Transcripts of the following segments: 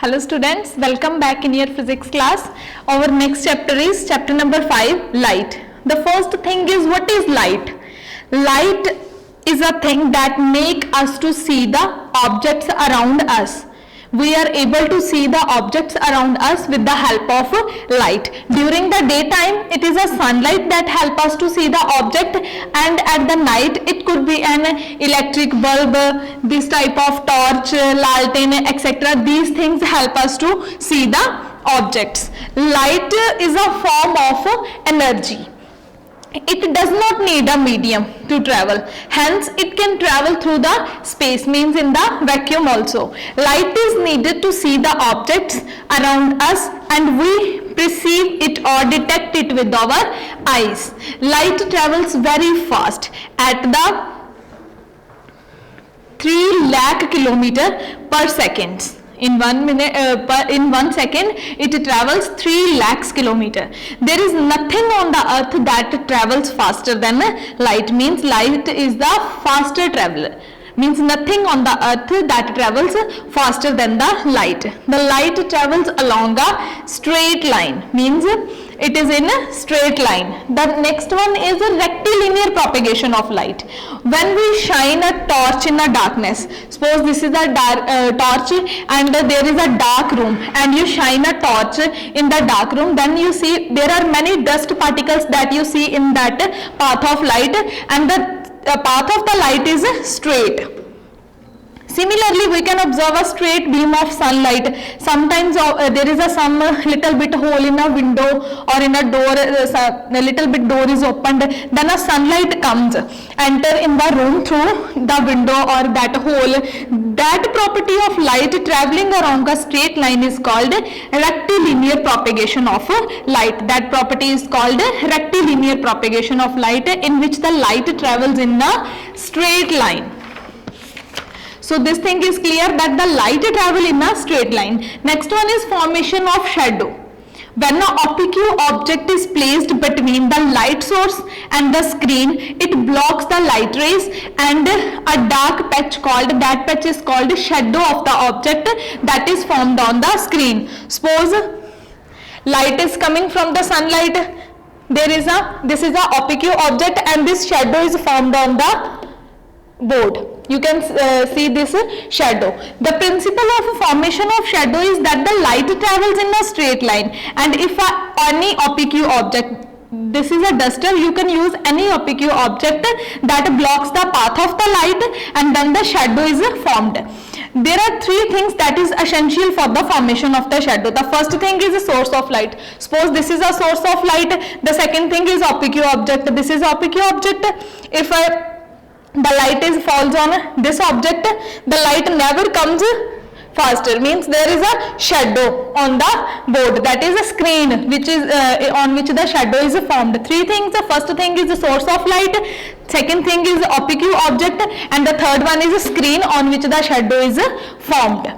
Hello students, welcome back in your physics class. Our next chapter is chapter number 5, light. The first thing is, what is light? Light is a thing that make us to see the objects around us. We are able to see the objects around us with the help of light. During the daytime, it is a sunlight that help us to see the object, and at the night it could be an electric bulb, this type of torch, lantern, etc. These things help us to see the objects. Light is a form of energy. It does not need a medium to travel, hence it can travel through the space, means in the vacuum also. Light is needed to see the objects around us and we perceive it or detect it with our eyes. Light travels very fast at the 3 lakh kilometer per second. In 1 minute, in 1 second, it travels 3 lakhs kilometer. There is nothing on the earth that travels faster than light. Means light is the faster traveler. Means nothing on the earth that travels faster than the light. The light travels along a straight line. Means it is in a straight line. The next one is a rectilinear propagation of light. When we shine a torch in a darkness, suppose this is a torch and there is a dark room, and you shine a torch in the dark room, then you see there are many dust particles that you see in that path of light, and the path of the light is straight. Similarly, we can observe a straight beam of sunlight. Sometimes there is some little bit hole in a window or in a door, a little bit door is opened, then a sunlight comes, enter in the room through the window or that hole. That property of light traveling along a straight line is called rectilinear propagation of light. That property is called rectilinear propagation of light, in which the light travels in a straight line. So this thing is clear that the light travel in a straight line. Next one is formation of shadow. When an opaque object is placed between the light source and the screen, it blocks the light rays, and a dark patch is called shadow of the object that is formed on the screen. Suppose light is coming from the sunlight. This is a opaque object and this shadow is formed on the board. You can see this shadow. The principle of formation of shadow is that the light travels in a straight line, and if any opaque object, this is a duster, you can use any opaque object that blocks the path of the light, and then the shadow is formed. There are three things that is essential for the formation of the shadow. The first thing is a source of light. Suppose this is a source of light. The second thing is opaque object. This is opaque object. If the light falls on this object, the light never comes faster, means there is a shadow on the board, that is a screen which is on which the shadow is formed. Three things. The first thing is the source of light, second thing is opaque object, and the third one is a screen on which the shadow is formed.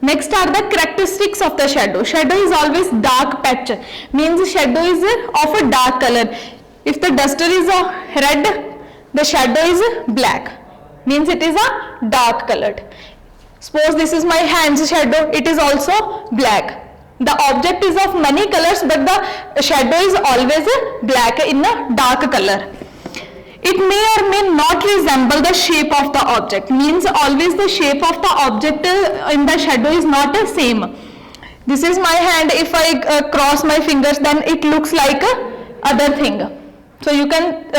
Next are the characteristics of the shadow. Shadow is always dark patch, means shadow is of a dark color. If the duster is red, the shadow is black, means it is a dark colored. Suppose this is my hand's shadow, it is also black. The object is of many colors, but the shadow is always black in a dark color. It may or may not resemble the shape of the object, means always the shape of the object in the shadow is not the same. This is my hand, if I cross my fingers, then it looks like other thing. So you can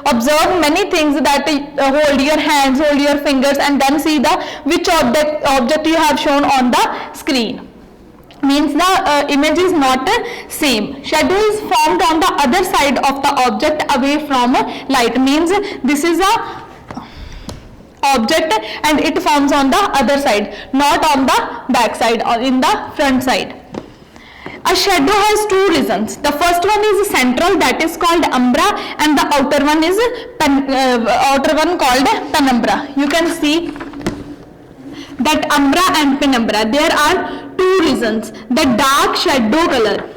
observe many things that hold your hands, hold your fingers, and then see which object you have shown on the screen. Means the image is not same. Shadow is formed on the other side of the object away from light. Means this is a object and it forms on the other side, not on the back side or in the front side. A shadow has two regions. The first one is central, that is called umbra, and the outer one is called penumbra. You can see that umbra and penumbra, there are two regions. The dark shadow color,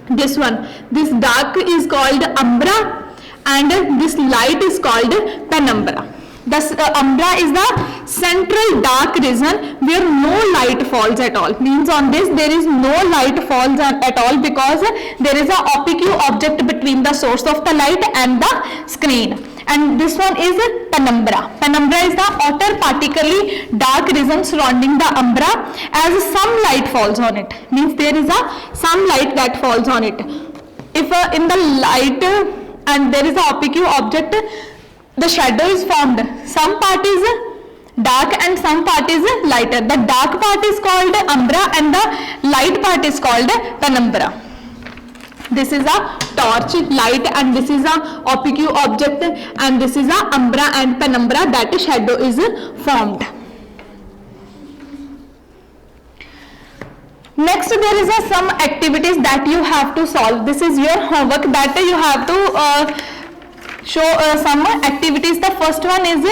this one, this dark is called umbra and this light is called penumbra. The umbra is the central dark region where no light falls falls at all. Means on this there is no light falls at all, because there is a opaque object between the source of the light and the screen. And this one is penumbra. Penumbra is the outer particularly dark region surrounding the umbra, as some light falls on it. Means there is some light that falls on it. If in the light and there is a opaque object, the shadow is formed. Some part is dark and some part is lighter. The dark part is called umbra and the light part is called penumbra. This is a torch light and this is a opaque object, and this is a umbra and penumbra, that shadow is formed. Next there is some activities that you have to solve. This is your homework that you have to show some activities. The first one is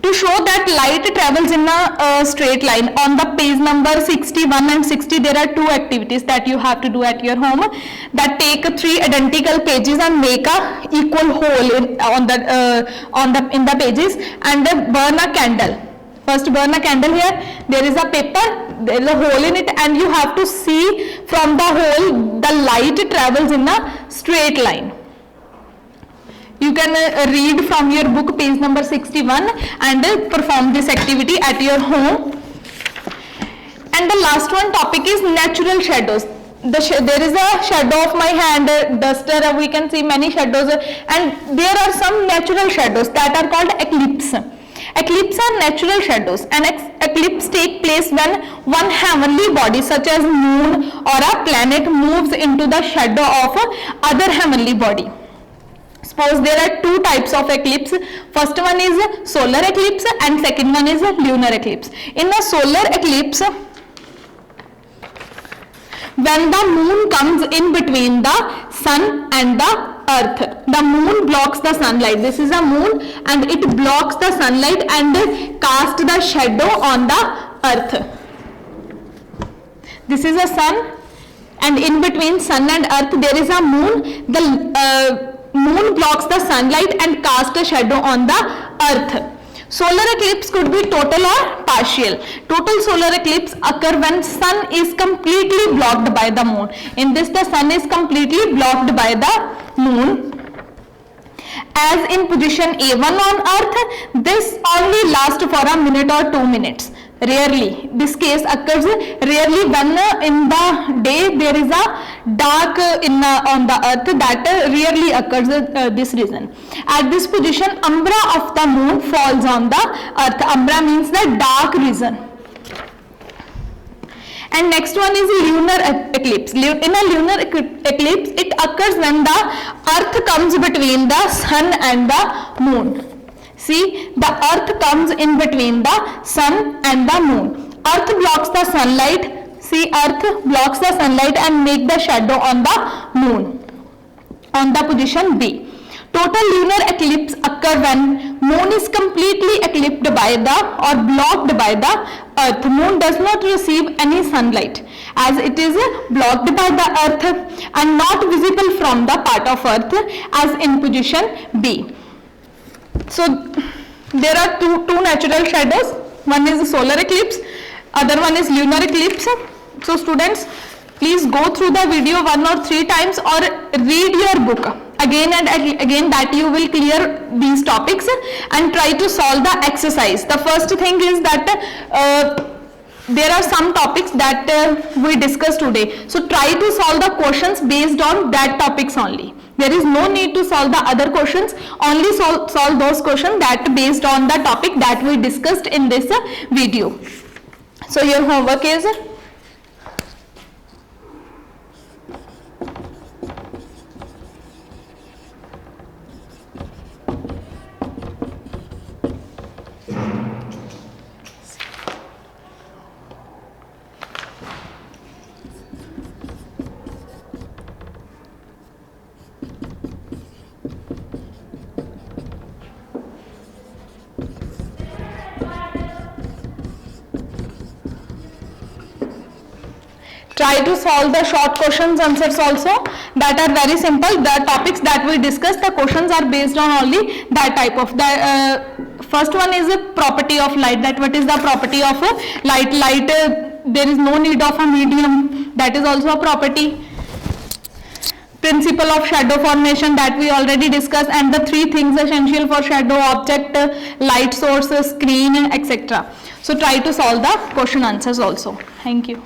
to show that light travels in a straight line. On the page number 61 and 60 there are two activities that you have to do at your home, that take three identical pages and make a equal hole in the pages, and burn a candle. First burn a candle here, there is a paper, there is a hole in it, and you have to see from the hole the light travels in a straight line. You can read from your book page number 61 and perform this activity at your home. And the last one topic is natural shadows. There is a shadow of my hand, duster, we can see many shadows, and there are some natural shadows that are called eclipse. Eclipse are natural shadows, and eclipse take place when one heavenly body such as moon or a planet moves into the shadow of other heavenly body. Suppose there are two types of eclipse. First one is solar eclipse and second one is lunar eclipse. In a solar eclipse, when the moon comes in between the sun and the earth, the moon blocks the sunlight. This is a moon and it blocks the sunlight and casts the shadow on the earth. This is a sun, and in between sun and earth there is a moon. The moon blocks the sunlight and casts a shadow on the earth. Solar eclipse could be total or partial. Total solar eclipse occur when sun is completely blocked by the moon. In this the sun is completely blocked by the moon. As in position A1 on earth, this only lasts for a minute or 2 minutes. Rarely, this case occurs rarely when in the day there is a dark on the earth, that rarely occurs this reason. At this position, umbra of the moon falls on the earth. Umbra means the dark region. And next one is lunar eclipse. In a lunar eclipse, it occurs when the earth comes between the sun and the moon. See, the earth comes in between the sun and the moon. Earth blocks the sunlight. See, earth blocks the sunlight and make the shadow on the moon on the position B. Total lunar eclipse occur when moon is completely eclipsed by the or blocked by the earth. Moon does not receive any sunlight as it is blocked by the earth and not visible from the part of earth as in position B. So there are two natural shadows. One is solar eclipse, other one is lunar eclipse. So students, please go through the video 1 or 3 times or read your book again and again, that you will clear these topics and try to solve the exercise. The first thing is that there are some topics that we discussed today. So try to solve the questions based on that topics only. There is no need to solve the other questions, only solve those questions that based on the topic that we discussed in this video. So your homework is try to solve the short questions answers also that are very simple. The topics that we discussed, the questions are based on only that type of the first one is a property of light. That what is the property of light? there is no need of a medium, that is also a property. Principle of shadow formation, that we already discussed, and the three things essential for shadow: object, light source, screen, etc. So try to solve the question answers also. Thank you.